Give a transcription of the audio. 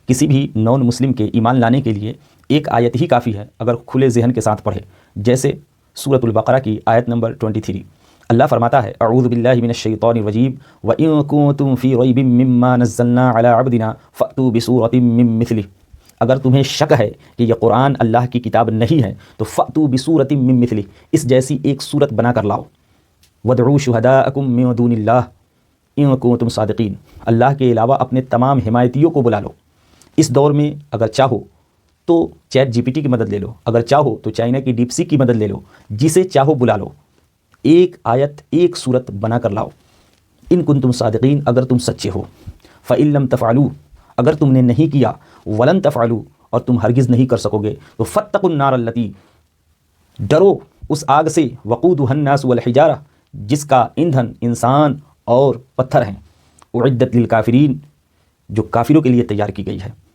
کسی بھی نان مسلم کے ایمان لانے کے لیے ایک آیت ہی کافی ہے اگر کھلے ذہن کے ساتھ پڑھے، جیسے سورۃ البقرہ کی آیت نمبر 23۔ اللہ فرماتا ہے اعوذ باللہ من الشیطان الرجیم وَإِن كُنتُم فِي رَيْبٍ مِّمَّا نَزَّلْنَا عَلَىٰ عَبْدِنَا فَأْتُوا بِسُورَةٍ مِّن مِّثْلِهِ، اگر تمہیں شک ہے کہ یہ قرآن اللہ کی کتاب نہیں ہے تو فَأْتُوا بِسُورَةٍ مِّن مِّثْلِهِ، اس جیسی ایک صورت بنا کر لاؤ۔ وَادْعُوا شُهَدَاءَكُم مِّن دُونِ اللَّهِ إِن كُنتُم صَادِقِينَ، اللہ کے علاوہ اپنے تمام حمایتیوں کو بلا لو۔ اس دور میں اگر چاہو تو چیٹ جی پی ٹی کی مدد لے لو، اگر چاہو تو چائنا کی ڈیپ سیک کی مدد لے لو، جسے چاہو بلا لو، ایک آیت ایک صورت بنا کر لاؤ۔ ان کنتم صادقین، اگر تم سچے ہو۔ فَإِن لَّمْ تَفْعَلُوا، اگر تم نے نہیں کیا، وَلَن تَفْعَلُوا، اور تم ہرگز نہیں کر سکو گے، تو فَاتَّقُوا النَّارَ الَّتِي، ڈرو اس آگ سے، وَقُودُهَا النَّاسُ وَالْحِجَارَةُ، جس کا ایندھن انسان اور پتھر ہیں، اعدت للکافرین، جو کافروں کے لیے تیار کی گئی ہے۔